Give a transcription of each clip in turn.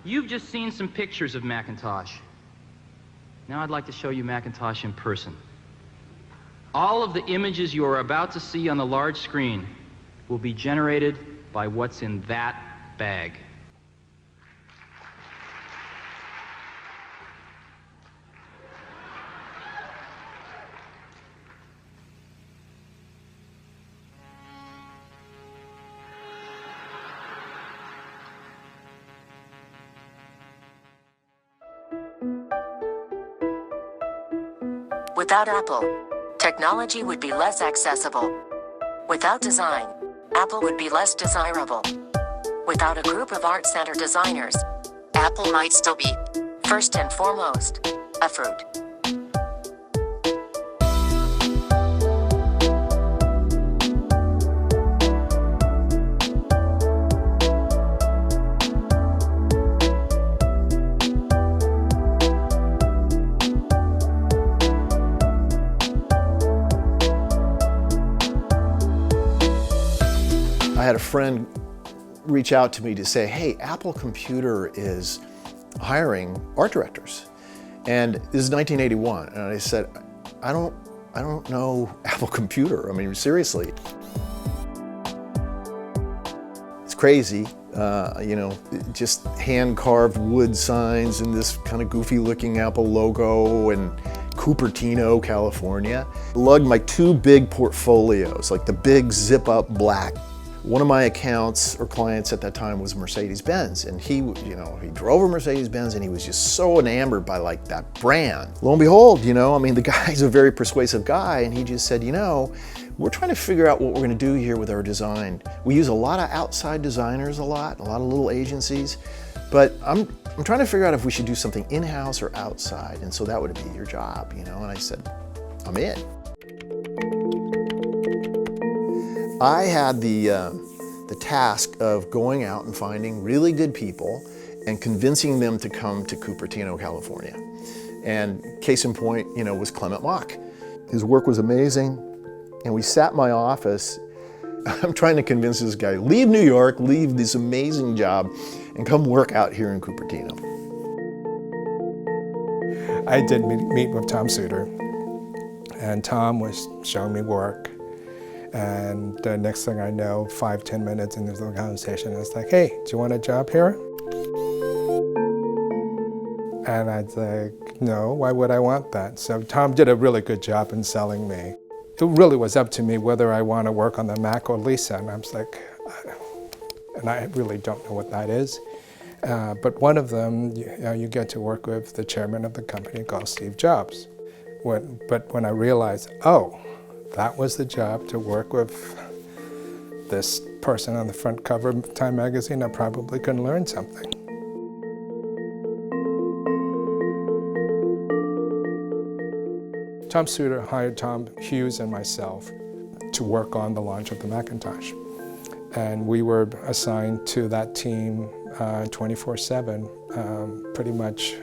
You've just seen some pictures of Macintosh. Now I'd like to show you Macintosh in person. All of the images you are about to see on the large screen will be generated by what's in that bag. Without Apple, technology would be less accessible. Without design, Apple would be less desirable. Without a group of art center designers, Apple might still be, first and foremost, a fruit. I had a friend reach out to me to say, hey, Apple Computer is hiring art directors. And this is 1981. And I said, I don't know Apple Computer. I mean, seriously. It's crazy, you know, just hand-carved wood signs and this kind of goofy-looking Apple logo and Cupertino, California. Lugged my two big portfolios, like the big zip-up black. One of my accounts or clients at that time was Mercedes-Benz, and he drove a Mercedes-Benz and he was just so enamored by like that brand. Lo and behold, you know, I mean, the guy's a very persuasive guy, and he just said, you know, we're trying to figure out what we're going to do here with our design. We use a lot of outside designers, a lot of little agencies, but I'm trying to figure out if we should do something in-house or outside, and so that would be your job, you know. And I said, I'm in. I had the task of going out and finding really good people and convincing them to come to Cupertino, California. And case in point, you know, was Clement Mock. His work was amazing, and we sat in my office. I'm trying to convince this guy, leave New York, leave this amazing job, and come work out here in Cupertino. I did meet with Tom Suter, and Tom was showing me work. And the next thing I know, 5-10 minutes into the conversation, I was like, hey, do you want a job here? And I'd say, no, why would I want that? So Tom did a really good job in selling me. It really was up to me whether I want to work on the Mac or Lisa. And I was like, and I really don't know what that is. But one of them, you get to work with the chairman of the company called Steve Jobs. But when I realized, oh, that was the job, to work with this person on the front cover of Time magazine, I probably could learn something. Tom Suter hired Tom Hughes and myself to work on the launch of the Macintosh. And we were assigned to that team 24/7, pretty much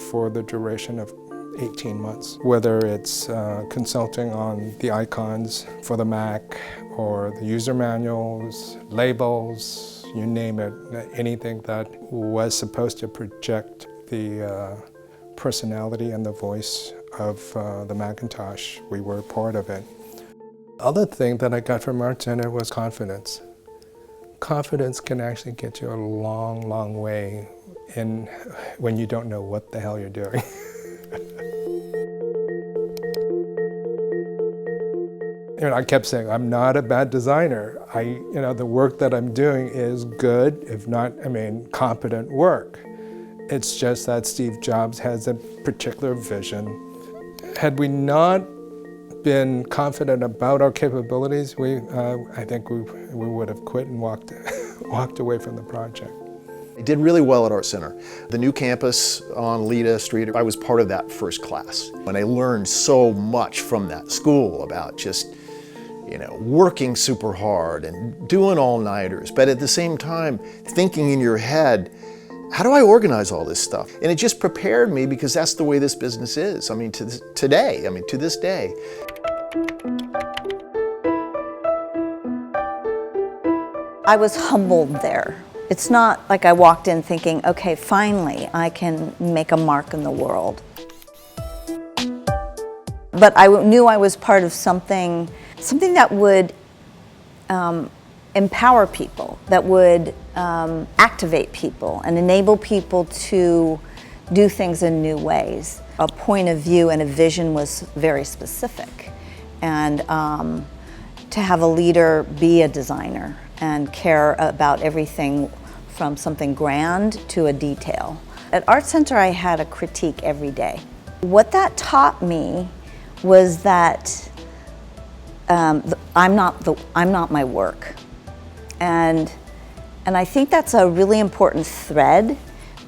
for the duration of 18 months. Whether it's consulting on the icons for the Mac, or the user manuals, labels, you name it, anything that was supposed to project the personality and the voice of the Macintosh, we were part of it. Other thing that I got from Art Center was confidence. Confidence can actually get you a long, long way when you don't know what the hell you're doing. You know, I kept saying, I'm not a bad designer. The work that I'm doing is good, if not, competent work. It's just that Steve Jobs has a particular vision. Had we not been confident about our capabilities, I think we would have quit and walked away from the project. I did really well at Art Center. The new campus on Lita Street, I was part of that first class. And I learned so much from that school about just, you know, working super hard and doing all-nighters, but at the same time, thinking in your head, how do I organize all this stuff? And it just prepared me, because that's the way this business is. To this day. I was humbled there It's not like I walked in thinking, okay, finally, I can make a mark in the world. But I knew I was part of something that would empower people, that would activate people and enable people to do things in new ways. A point of view and a vision was very specific. And to have a leader be a designer and care about everything from something grand to a detail. At Art Center, I had a critique every day. What that taught me was that I'm not my work. And I think that's a really important thread.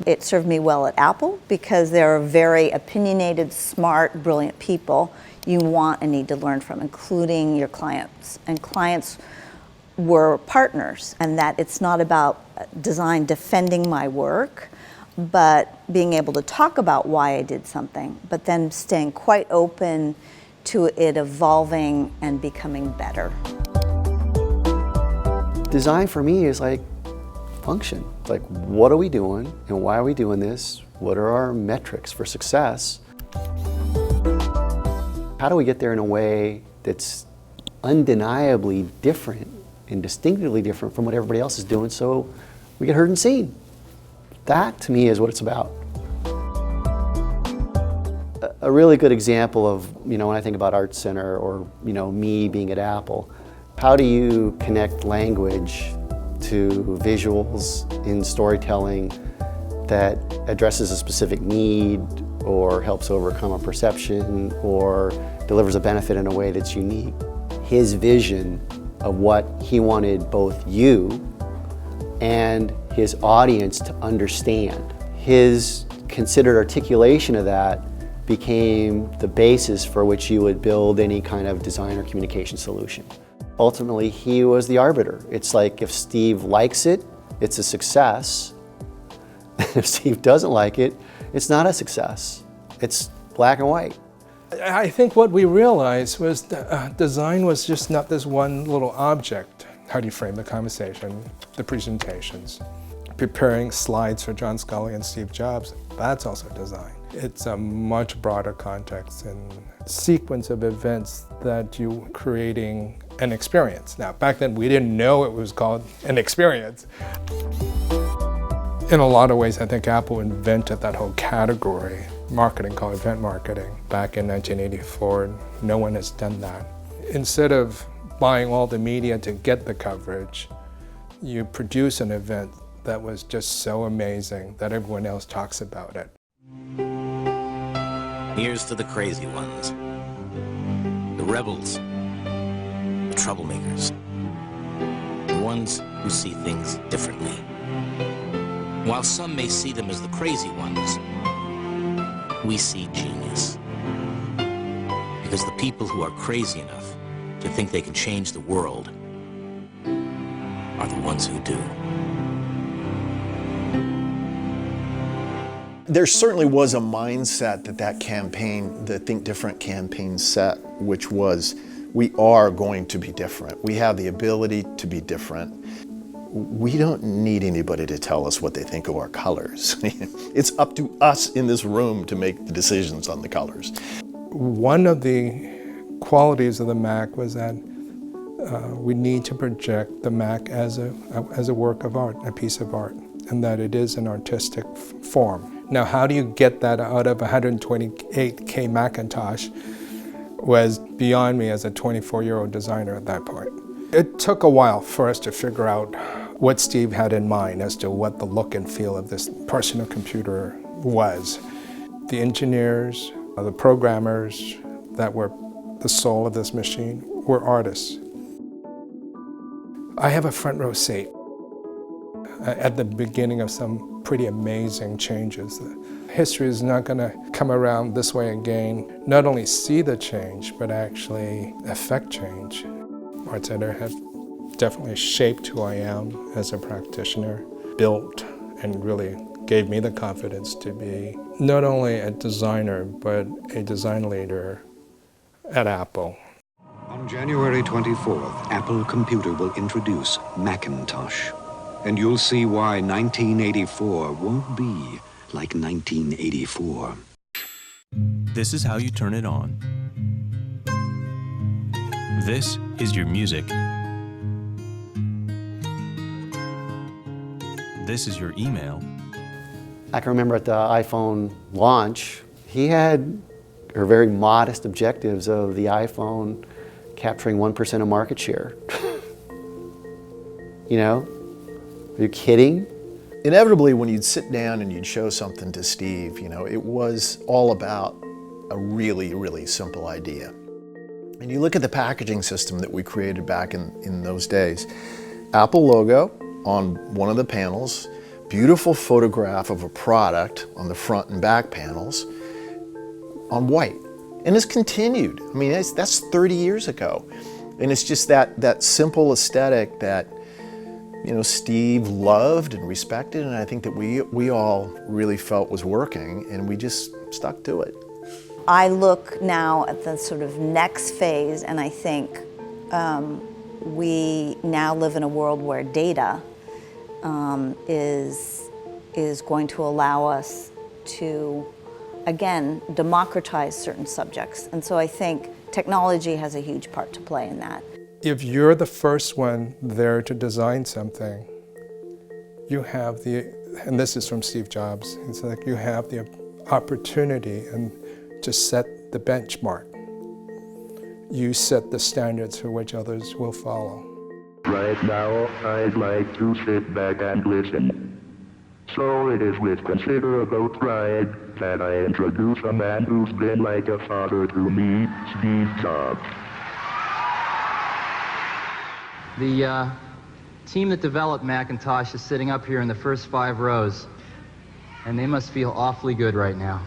It served me well at Apple because they're very opinionated, smart, brilliant people you want and need to learn from, including your clients. And clients were partners, and that it's not about design defending my work, but being able to talk about why I did something, but then staying quite open to it evolving and becoming better. Design for me is like function. Like, what are we doing and why are we doing this? What are our metrics for success? How do we get there in a way that's undeniably different and distinctively different from what everybody else is doing so we get heard and seen? That, to me, is what it's about. A really good example of, when I think about Art Center or, me being at Apple, how do you connect language to visuals in storytelling that addresses a specific need or helps overcome a perception or delivers a benefit in a way that's unique? His vision of what he wanted both you and his audience to understand. His considered articulation of that became the basis for which you would build any kind of design or communication solution. Ultimately, he was the arbiter. It's like if Steve likes it, it's a success. If Steve doesn't like it, it's not a success. It's black and white. I think what we realized was that design was just not this one little object. How do you frame the conversation, the presentations? Preparing slides for John Sculley and Steve Jobs, that's also design. It's a much broader context and sequence of events that you're creating an experience. Now, back then we didn't know it was called an experience. In a lot of ways, I think Apple invented that whole category, marketing called event marketing, back in 1984. No one has done that. Instead of buying all the media to get the coverage, you produce an event that was just so amazing that everyone else talks about it. Here's to the crazy ones, the rebels, the troublemakers, the ones who see things differently. While some may see them as the crazy ones, we see genius. Because the people who are crazy enough to think they can change the world are the ones who do. There certainly was a mindset that campaign, the Think Different campaign set, which was, we are going to be different. We have the ability to be different. We don't need anybody to tell us what they think of our colors. It's up to us in this room to make the decisions on the colors. One of the qualities of the Mac was that we need to project the Mac as a work of art, a piece of art, and that it is an artistic form. Now, how do you get that out of 128K Macintosh was beyond me as a 24-year-old designer at that point. It took a while for us to figure out what Steve had in mind as to what the look and feel of this personal computer was. The engineers, the programmers that were the soul of this machine were artists. I have a front row seat at the beginning of some pretty amazing changes. History is not going to come around this way again, not only see the change, but actually affect change. Art Center has definitely shaped who I am as a practitioner, built and really gave me the confidence to be not only a designer, but a design leader at Apple. On January 24th, Apple Computer will introduce Macintosh. and you'll see why 1984 won't be like 1984. This is how you turn it on. This is your music. This is your email. I can remember at the iPhone launch, he had very modest objectives of the iPhone capturing 1% of market share. You know? Are you kidding? Inevitably, when you'd sit down and you'd show something to Steve, you know, it was all about a really, really simple idea. And you look at the packaging system that we created back in those days. Apple logo on one of the panels, beautiful photograph of a product on the front and back panels on white. And it's continued. I mean, that's 30 years ago. And it's just that simple aesthetic that, you know, Steve loved and respected, and I think that we all really felt was working, and we just stuck to it. I look now at the sort of next phase, and I think we now live in a world where data is going to allow us to, again, democratize certain subjects. And so I think technology has a huge part to play in that. If you're the first one there to design something, you have and this is from Steve Jobs, it's like you have the opportunity and to set the benchmark. You set the standards for which others will follow. Right now, I'd like to sit back and listen. So it is with considerable pride that I introduce a man who's been like a father to me, Steve Jobs. The team that developed Macintosh is sitting up here in the first 5 rows, and they must feel awfully good right now.